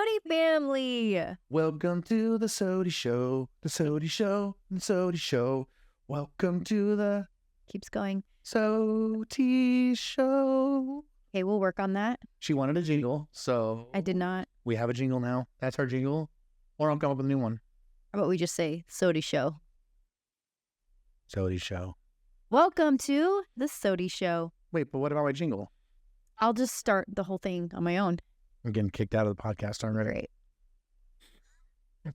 SOTY family. Welcome to the SOTY Show, the SOTY Show, the SOTY Show. Welcome to the Keeps going. SOTY Show. Okay, we'll work on that. She wanted a jingle, so I did not. we have a jingle now. That's our jingle. Or I'll come up with a new one. How about we just say SOTY Show? SOTY Show. Welcome to the SOTY Show. Wait, but what about my jingle? I'll just start the whole thing on my own. I'm getting kicked out of the podcast already. Great.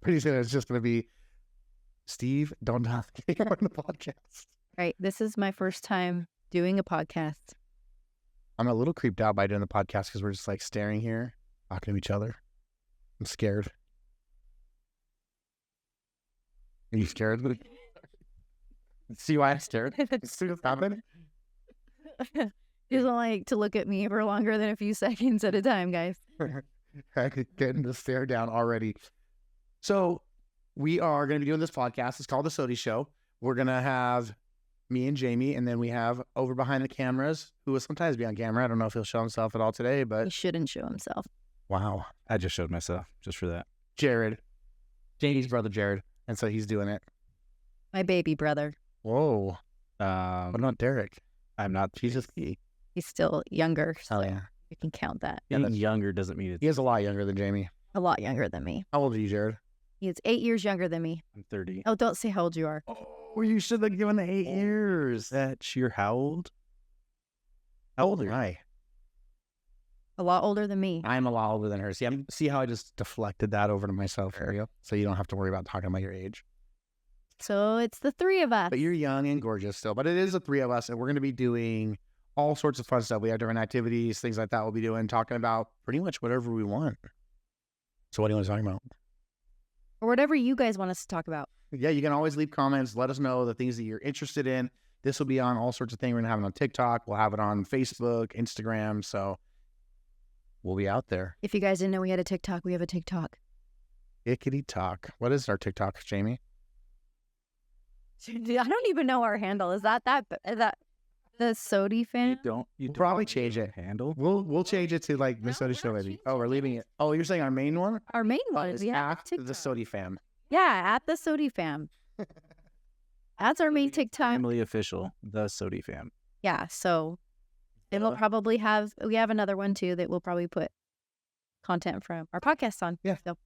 Pretty soon it's just going to be, Steve, don't talk anymore on the podcast. Right. This is my first time doing a podcast. I'm a little creeped out by doing the podcast because we're just like staring here, talking to each other. I'm scared. Are you scared? See why I'm scared? See what's happening? He doesn't like to look at me for longer than a few seconds at a time, guys. I could get the stare down already. So we are going to be doing this podcast. It's called the SOTY Show. We're going to have me and Jamie, and then we have over behind the cameras, who will sometimes be on camera. I don't know if he'll show himself at all today, but He shouldn't show himself. wow. I just showed myself just for that. Jared, Jamie's brother Jared, and so he's doing it. My baby brother. Whoa. What about Derek? I'm not. Jesus. He's still younger, so Oh, yeah. you can count that. Yeah, Being younger doesn't mean He it's. is a lot younger than Jamie. A lot younger than me. How old are you, Jared? He is 8 years younger than me. I'm 30. Oh, don't say how old you are. Oh, you should have given the 8 years. That's your how old? How old are I? A lot older than me. I'm a lot older than her. See how I just deflected that over to myself for you? So you don't have to worry about talking about your age. So it's the three of us. But you're young and gorgeous still. But it is the three of us, and we're going to be doing all sorts of fun stuff. We have different activities, things like that we'll be doing, talking about pretty much whatever we want. So what do you want to talk about? Or whatever you guys want us to talk about. Yeah, you can always leave comments. Let us know the things that you're interested in. This will be on all sorts of things. We're going to have it on TikTok. We'll have it on Facebook, Instagram. So we'll be out there. If you guys didn't know we had a TikTok, we have a TikTok. Ickety talk. What is our TikTok, Jamie? I don't even know our handle. Is that the SOTY fan? You We'll don't probably have a change it. handle. We'll change it to like the No, SOTY we're Show, not maybe. changing Oh, we're leaving it. Oh, you're saying our main one? Our main one It's is at the TikTok. SOTY fam. Yeah, at the SOTY fam. That's our main TikTok. Family official, the SOTY fam. Yeah, so and we'll probably have another one too that we'll probably put content from our podcast on. Yeah. So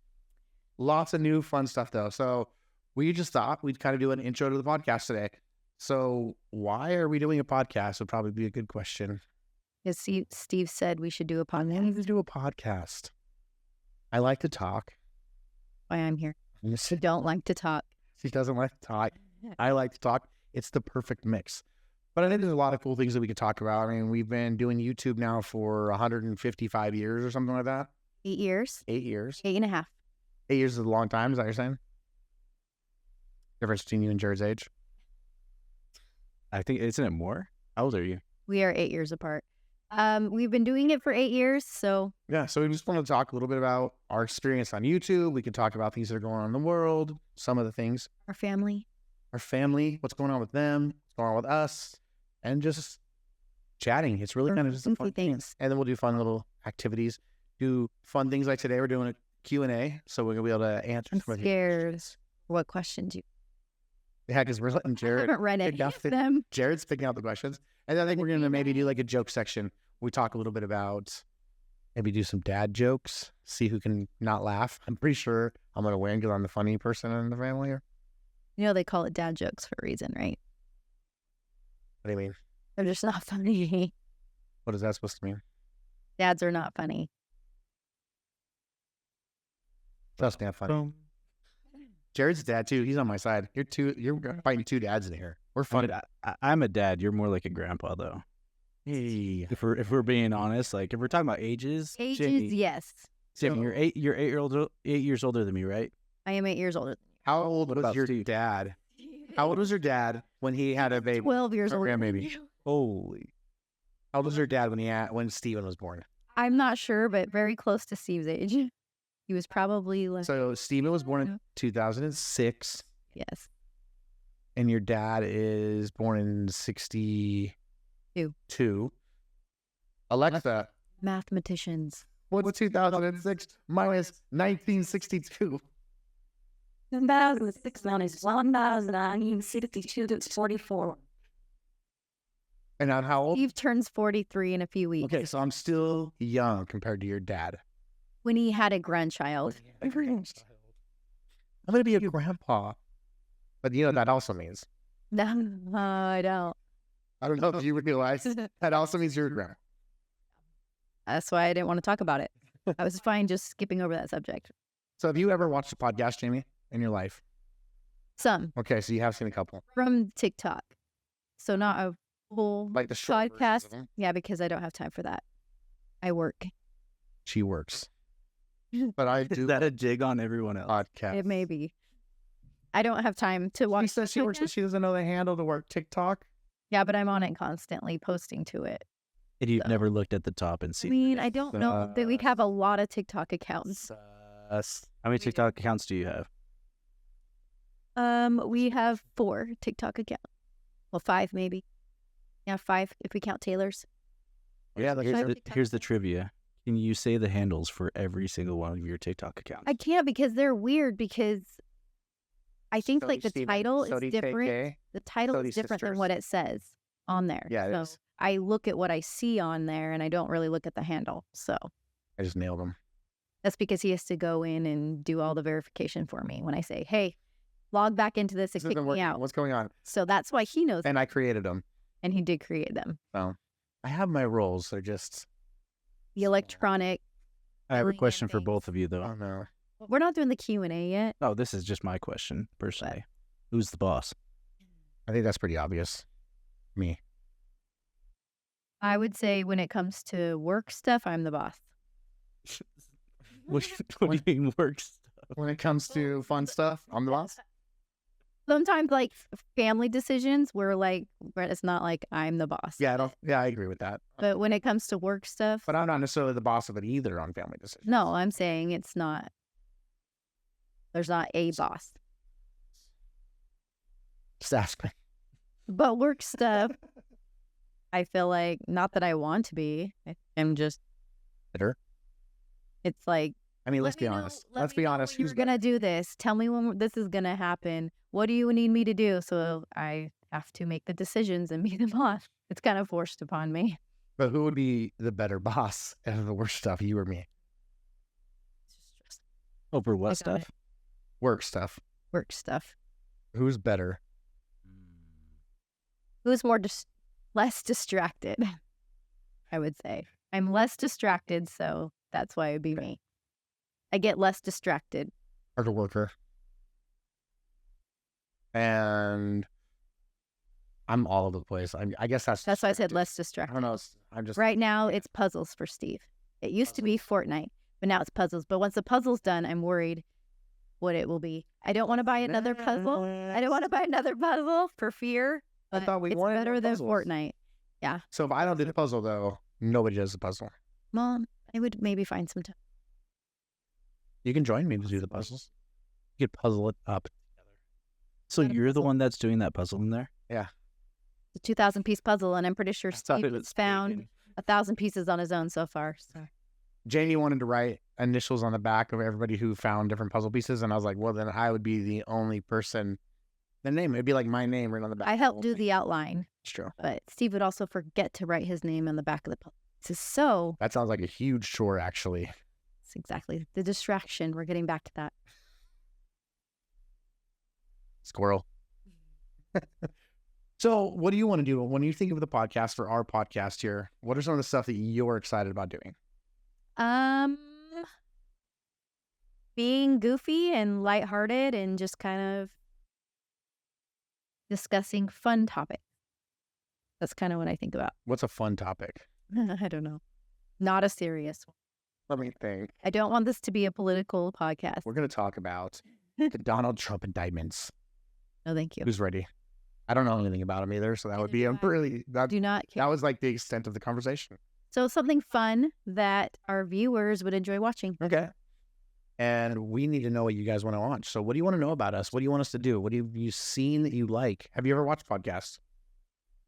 Lots of new fun stuff though. So we just thought we'd kind of do an intro to the podcast today. So why are we doing a podcast would probably be a good question. as Steve said, we should do a I need podcast. to do a podcast. I like to talk. Why I'm here. I Don't like to talk. She doesn't like to talk. I like to talk. It's the perfect mix. But I think there's a lot of cool things that we could talk about. I mean, we've been doing YouTube now for 155 years or something like that. 8 years, 8 years. 8.5. 8 years is a long time. Is that what you're saying? Difference between you and Jared's age? I think, isn't it more? How old are you? We are 8 years apart. We've been doing it for 8 years, so Yeah. So we just want to talk a little bit about our experience on YouTube. We can talk about things that are going on in the world, some of the things, our family. our family, what's going on with them, what's going on with us, and just chatting. It's really Or kind of just a goofy fun thing. things. And then we'll do fun little activities, do fun things like today. We're doing a Q&A, so we're going to be able to answer I'm some of the scared. questions. What questions you? Yeah, because we're letting I Jared, haven't read pick any out of the- them. Jared's picking out the questions. And then I think we're going to maybe do like a joke section. We talk a little bit about, maybe do some dad jokes, see who can not laugh. I'm pretty sure I'm going to win because I'm the funny person in the family here. You know they call it dad jokes for a reason, right? What do you mean? They're just not funny. What is that supposed to mean? Dads are not funny. That's not funny. Jared's dad too. He's on my side. You're fighting two dads in here. We're fun. I'm a dad. You're more like a grandpa, though. Hey. If we're being honest, like if we're talking about ages, Ages, Jamie, yes. Jamie, you're 8 years older than me, right? I am 8 years older. How old What was about your Steve? dad? How old was your dad when he had a baby? 12 years Or older. than grandbaby. you. Holy. How old was your dad when Steven was born? I'm not sure, but very close to Steve's age. He was probably like, So Steven was born in 2006, yes. and your dad is born in 62. Alexa, Mathematicians. What's 2006 minus 1962? 2006 minus 1962 to 44. And I'm how old? Steve turns 43 in a few weeks. Okay, so I'm still young compared to your dad. When he had a grandchild. I'm going to be a grandpa. But you know what that also means? No, I don't. I don't know if you realize that also means you're a grandpa. That's why I didn't want to talk about it. I was fine just skipping over that subject. So have you ever watched a podcast, Jamie, in your life? Some Okay, so you have seen a couple. from TikTok. So not a full Like the short versions podcast. of them? Yeah, because I don't have time for that. I work. She works. But I Is do that a dig on everyone else? podcast. It may be. I don't have time to watch. She says she works, but she doesn't know the handle to work TikTok. Yeah, but I'm on it constantly, posting to it. And you've So- never looked at the top and I seen. mean, I don't know that we have a lot of TikTok accounts. How many TikTok accounts do you have? We have 4 TikTok accounts. Well, 5 maybe. Yeah, 5 if we count Taylor's. Yeah, Here's Five the, TikTok here's the accounts. trivia. Can you say the handles for every single one of your TikTok accounts? I can't because they're weird because I think Sody like the Steven, title Sody is different. KK. The title Sody is different than Sisters. what it says on there. Yeah, it so is. I look at what I see on there and I don't really look at the handle. So I just nailed them. that's because he has to go in and do all the verification for me when I say, hey, log back into this and This kick isn't me working. out. What's going on? So that's why he knows And I created them. and he did create them. So I have my roles. They're just, The electronic. I have a Billion question for things. both of you, I though. don't know. We're not doing the Q&A yet. Oh, this is just my question, personally. Who's the boss? I think that's pretty obvious. Me. I would say when it comes to work stuff, I'm the boss. What do you mean works? When it comes to fun stuff, I'm the boss. Sometimes like family decisions, where it's not like I'm the boss. Yeah, I agree with that. But when it comes to work stuff, But I'm not necessarily the boss of it either on family decisions. no, I'm saying it's not. There's not a boss. Just ask me. But work stuff, I feel like not that I want to be. I'm just. Better. It's like. I mean, let's let be me know- honest. let Let's me be know honest. when Who's you're gonna do this? Tell me when this is gonna happen. What do you need me to do? So I have to make the decisions and be the boss. It's kind of forced upon me. But who would be the better boss of the worst stuff? You or me? It's just stressful. Over I what got stuff? it. Work stuff. Work stuff. Who's better? Who's less distracted? I would say I'm less distracted, so that's why it'd be me. I get less distracted. Harder worker. And I'm all over the place. I guess that's That's why I said distracted. less I distracted. don't know. I'm just Right now, it's puzzles for Steve. It used to be Fortnite, but now it's puzzles. But once the puzzle's done, I'm worried what it will be. I don't want to buy another puzzle. I don't want to buy another puzzle for fear. I But thought we it's wanted more better than puzzles. Fortnite. So if I don't do the puzzle though, nobody does the puzzle. Mom, I would maybe find some time. You can join me to do the puzzles. You could puzzle it up together. So Not a you're the puzzle. one that's doing that puzzle in there? It's a 2,000-piece puzzle, and I'm pretty sure I thought Steve it has was found bacon. 1,000 pieces on his own so far. So. Jamie wanted to write initials on the back of everybody who found different puzzle pieces, and I was like, well, then I would be the only person. The name, it'd be like my name right on the back. I of the helped whole do thing. the outline, It's true. but Steve would also forget to write his name on the back of the puzzle. So That sounds like a huge chore, actually. it's exactly the distraction. We're getting back to that. Squirrel. So, what do you want to do when you think of the podcast for our podcast here? What are some of the stuff that you're excited about doing? Being goofy and lighthearted and just kind of discussing fun topics. That's kind of what I think about. What's a fun topic? I don't know. Not a serious one. Let me think. I don't want this to be a political podcast. We're going to talk about the Donald Trump indictments. No, thank you. Who's ready? I don't know anything about him either, so that would Neither be a do I. really that Do not care. that was like the extent of the conversation. So something fun that our viewers would enjoy watching. Okay. And we need to know what you guys want to watch. So, what do you want to know about us? What do you want us to do? What have you seen that you like? Have you ever watched podcasts?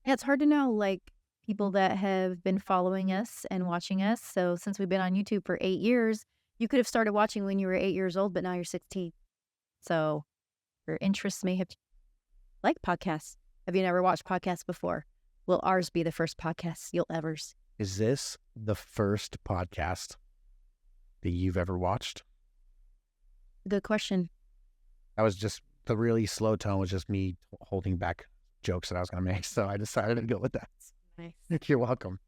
Yeah, it's hard to know, like, people that have been following us and watching us. So since we've been on YouTube for 8 years, you could have started watching when you were 8 years old, but now you're 16. So your interests may have like podcasts. Have you never watched podcasts before? Will ours be the first podcast you'll ever see? Is this the first podcast that you've ever watched? Good question. That was just the really slow tone was just me holding back jokes that I was going to make. So I decided to go with that. Nice. You're welcome.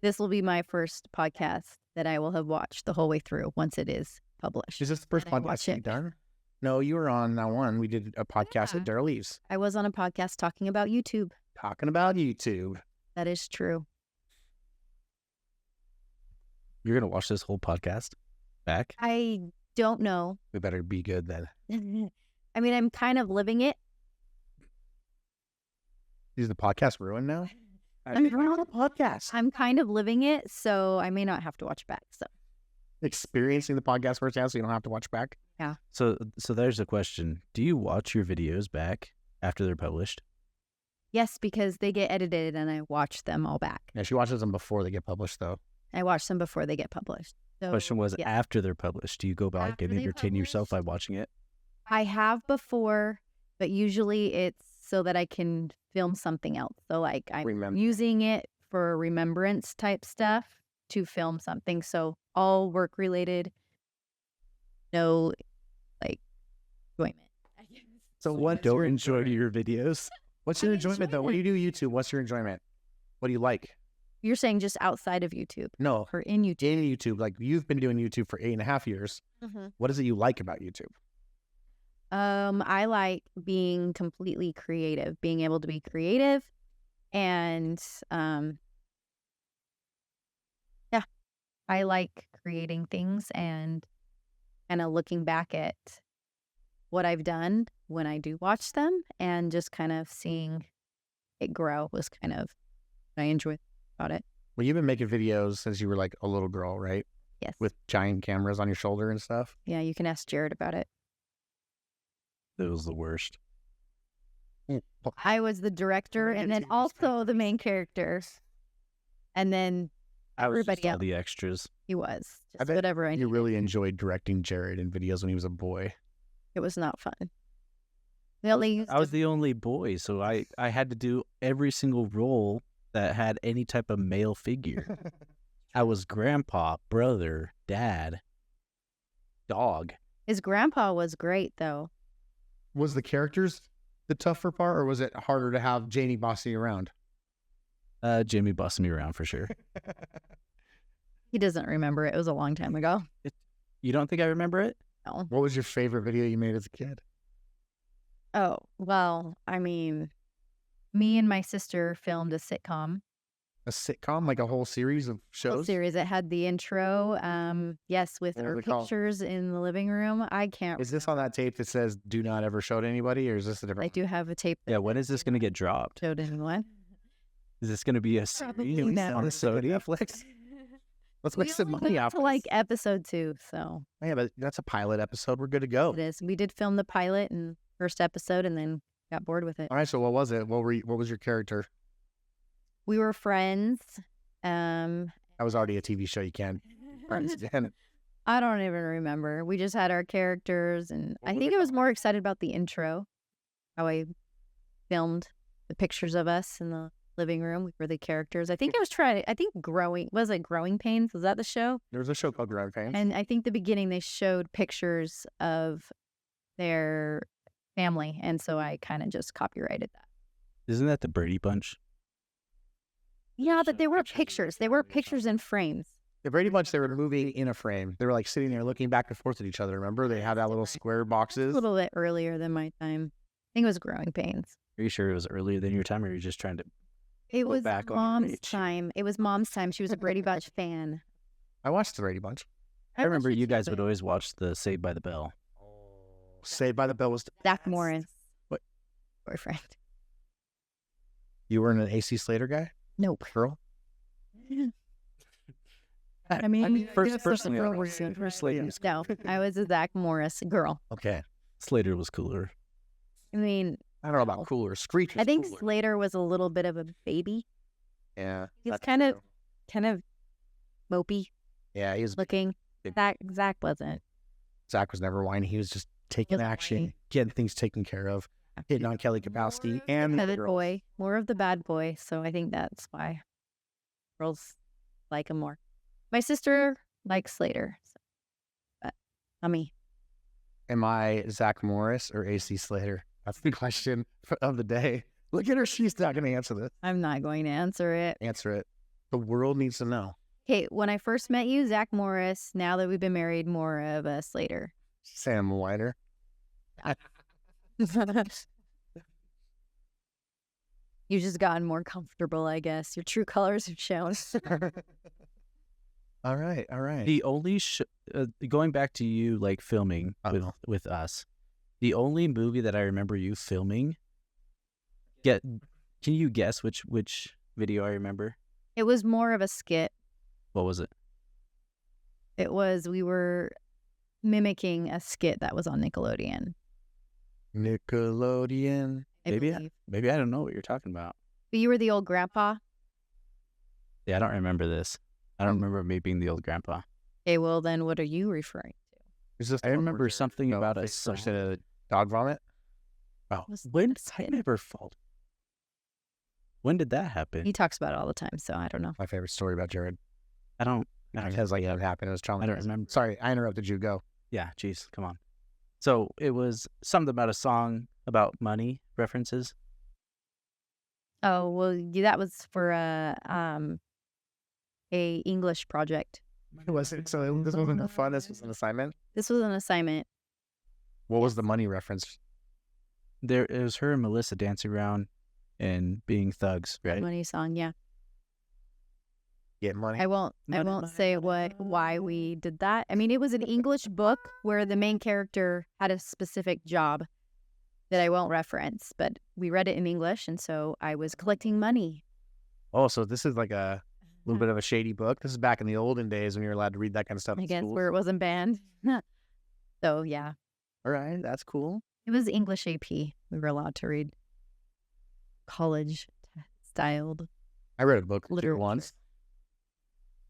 This will be my first podcast that I will have watched the whole way through once it is published. Is this the first And I podcast watch you've it. done? No, you were on that one. We did a podcast Yeah. at rereleased I was on a podcast talking about YouTube. talking about YouTube. That is true. You're gonna watch this whole podcast back? I don't know. We better be good then. I mean, I'm kind of living it. Is the podcast ruined now? I'm, We're on a podcast. I'm kind of living it, so I may not have to watch back. So Experiencing the podcast firsthand so you don't have to watch back. So there's the question. Do you watch your videos back after they're published? yes, because they get edited and I watch them all back. Yeah, she watches them before they get published though. I watch them before they get published. So, Question was yes. after they're published. Do you go back After and they entertain yourself by published? watching it? I have before, but usually it's so that I can film something else. So like I'm Remember. using it for remembrance type stuff to film something. So all work related, no like enjoyment. So what? Don't enjoy your videos? What's your I enjoyment enjoy though? When you do YouTube, what's your enjoyment? What do you like? You're saying just outside of YouTube No, or in YouTube? in YouTube. Like you've been doing YouTube for 8.5 years. What is it you like about YouTube? I like being completely creative, being able to be creative and yeah, I like creating things and kind of looking back at what I've done when I do watch them and just kind of seeing it grow was kind of what I enjoy about it. Well, you've been making videos since you were like a little girl, right? Yes. With giant cameras on your shoulder and stuff. Yeah, you can ask Jared about it. That was the worst. I was the director and then also the main character. And then I was everybody just all else. the extras. He was I just bet whatever I You needed. really enjoyed directing Jared in videos when he was a boy. It was not fun. They only used I was to- the only boy, so I had to do every single role that had any type of male figure. I was grandpa, brother, dad, dog. His grandpa was great though. Was the characters the tougher part, or was it harder to have Janie bossy around? Jimmy bossed me around for sure. He doesn't remember it. It was a long time ago. You don't think I remember it? No. What was your favorite video you made as a kid? Oh, well, I mean, me and my sister filmed a sitcom A sitcom, like a whole series of shows? series. It had the intro, yes, with What was our it called? pictures in the living room. I can't. Is this on that tape that says "Do not ever show to anybody," or is this a I different? do have a tape that Yeah, when is this going to get dropped? showed anyone. Is this going to be a Probably series now. on SOTY? Netflix. Let's We make some only money got off to this. like episode 2, so Yeah, but that's a pilot episode. We're good to go. it is. We did film the pilot and first episode, and then got bored with it. All right. So what was it? What was your character? We were friends. Um, That was already a TV show. You can't. Friends again. I don't even remember. We just had our characters, and What I was think it I was called? more excited about the intro. How I filmed the pictures of us in the living room. We were the characters. I think I was trying. I think Growing Pains? Was that the show? There was a show called Growing Pains. And I think the beginning they showed pictures of their family, and so I kind of just copyrighted that. Isn't that the Brady Bunch? Yeah, but they were Pictures of pictures. their They were family or pictures in frames. The Brady Bunch, they were moving in a frame. They were like sitting there looking back and forth at each other. Remember? They had that little square A boxes. little bit earlier than my time. I think it was Growing Pains. Are you sure it was earlier than your time, or are you just trying to? It Look was back on your mom's age. time. It was mom's time. She was a Brady Bunch fan. I watched the Brady Bunch. I remember watched it you too, guys but would always watch the Saved by the Bell. Saved by the Bell was. Zach Morris. What? Boyfriend. You were an AC Slater guy, Nope. girl. I mean, personally, I girl was for Slater. No, I was a Zach Morris girl. Okay. Slater was cooler. I mean, I don't know about cooler. Screech. I was think cooler. Slater was a little bit of a baby. Yeah. He's that's kind of true. kind of mopey Yeah, he was. looking. Zach wasn't. Zach was never whiny. He was just taking Wasn't action, whiny. getting things taken care of, hitting on Kelly Kapowski and the Bad girls. boy, more of the bad boy. So I think that's why girls like him more. My sister likes Slater, so. But not me. Am I Zach Morris or AC Slater? That's the question of the day. Look at her. She's not going to answer this. I'm not going to answer it. Answer it. The world needs to know. Okay, when I first met you, Zach Morris. Now that we've been married, more of a Slater. Sam Whiter. You've just gotten more comfortable, I guess. Your true colors have shown. All right. All right. The only going back to you like filming with us, the only movie that I remember you filming. Can you guess which video I remember? It was more of a skit. What was it? It was, we were mimicking a skit that was on Nickelodeon. Nickelodeon. I Maybe believe. I don't know what you're talking about. But you were the old grandpa. Yeah, I don't remember this. I don't remember me being the old grandpa. Okay, well then what are you referring to? Is this I remember something about a song. Dog vomit? Oh, Was when that a I skit? never fault. When did that happen? He talks about it all the time, so I don't know. My favorite story about Jared. I don't Because like it happened. It was traumatizing. I don't remember. Sorry, I interrupted you. Go. Yeah, jeez, come on. So it was something about a song about money references. Oh, well, that was for a English project. It wasn't. So this wasn't for fun. This was an assignment. This was an assignment. What was the money reference? It was her and Melissa dancing around and being thugs, right? Money song, yeah. Get money. I won't say why we did that. I mean, it was an English book where the main character had a specific job that I won't reference, but we read it in English, and so I was collecting money. Oh, so this is like a little bit of a shady book. This is back in the olden days when you were allowed to read that kind of stuff. I in guess schools. where it wasn't banned. So yeah, All right, that's cool. it was English AP. We were allowed to read college styled I read a book literature. once.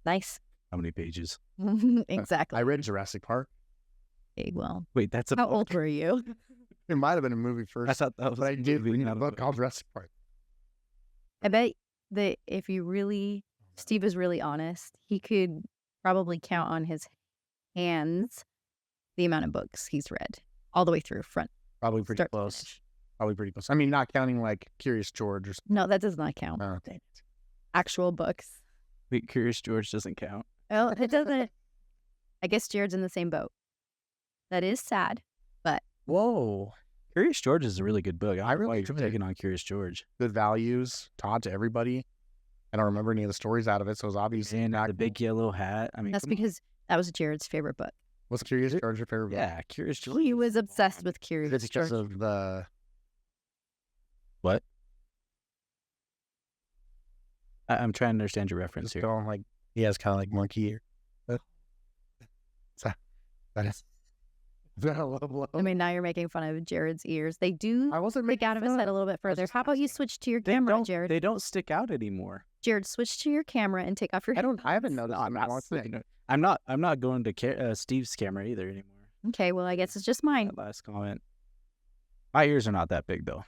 Nice. How many pages? Exactly. I read Jurassic Park. Okay, well, Wait, that's a how book? old were you? It might have been a movie first. I thought that was but I did read not a book called Jurassic Park. I bet that if Steve is really honest, he could probably count on his hands the amount of books he's read all the way through front. Probably pretty Start to close. finish. Probably pretty close. I mean, not counting like Curious George or something. No, that does not count. Oh, dang it. Actual books. Wait, Curious George doesn't count. Well, it doesn't. I guess Jared's in the same boat. That is sad. Whoa. Curious George is a really good book. I really why you're enjoyed it. taking on Curious George. Good values taught to everybody. I don't remember any of the stories out of it, so it was obviously And not the big yellow hat. I mean, That's come on. because that was Jared's favorite book. What's Curious George your favorite book? Yeah, Curious George. He was obsessed with Is Curious it because George. of the What? I'm trying to understand your reference just here. going like he has kind of like monkey ear. That is that a low blow? I mean, now you're making fun of Jared's ears. They do I wasn't stick making out of his fun. head a little bit further. just How about you asking. switch to your They camera, don't, Jared? they don't stick out anymore. Jared, switch to your camera and take off your I haven't headphones. noticed them in a long time. I'm not going to Steve's camera either anymore. Okay, well, I guess it's just mine. That last comment. My ears are not that big though.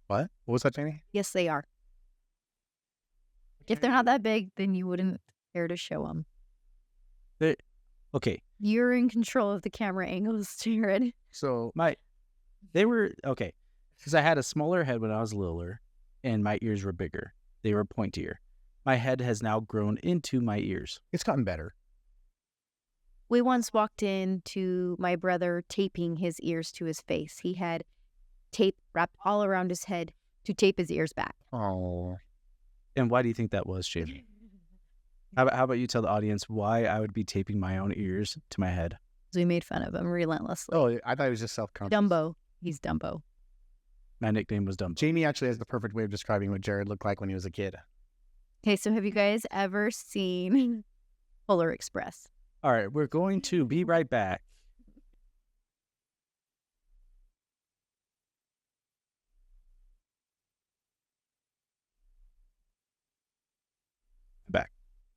What? What was that, Jamie? Yes, they are. If they're not that big, then you wouldn't care to show them. Okay, You're in control of the camera angles, Jared. So they were okay because I had a smaller head when I was littler, and my ears were bigger. They were pointier. My head has now grown into my ears. it's gotten better. We once walked into my brother taping his ears to his face. He had tape wrapped all around his head to tape his ears back. Oh, And why do you think that was, Jamie? How about you tell the audience why I would be taping my own ears to my head? So we made fun of him relentlessly. oh, I thought it was just self-conscious. Dumbo. He's Dumbo. My nickname was Dumbo. Jamie actually has the perfect way of describing what Jared looked like when he was a kid. Okay, so have you guys ever seen Polar Express? All right, we're going to be right back.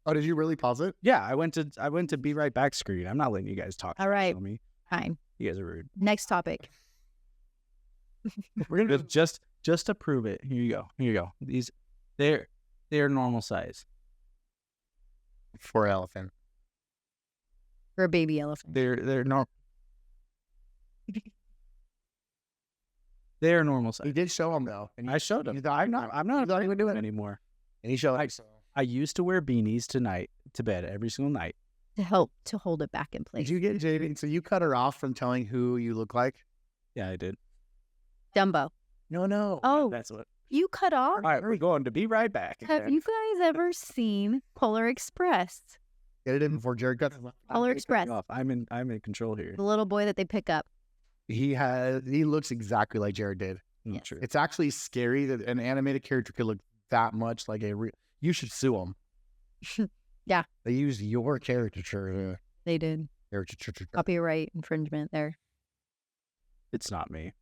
Oh, did you really pause it? Yeah, I went to be right back screen. I'm not letting you guys talk. All right. On me. Fine. You guys are rude. Next topic. We're gonna Just to prove it. Here you go. Here you go. These they're normal size. for elephant. For a baby elephant. They're normal. They're normal He size. did show him though. And I showed him. I'm not even doing it anymore. And he showed. So. I used to wear beanies to bed every single night. To help to hold it back in place. Did you get JD? So you cut her off from telling who you look like? Yeah, I did. Dumbo. No. Oh, That's what. you cut off? All right, we're going to be right back. Have you guys ever seen Polar Express? Get it in before Jared cuts. Polar Express. Off. I'm in control here. The little boy that they pick up. He looks exactly like Jared did. Yes. True. It's actually scary that an animated character could look that much like a real. You should sue them. Yeah. They used your caricature. They did. Caricature. Copyright infringement there. It's not me.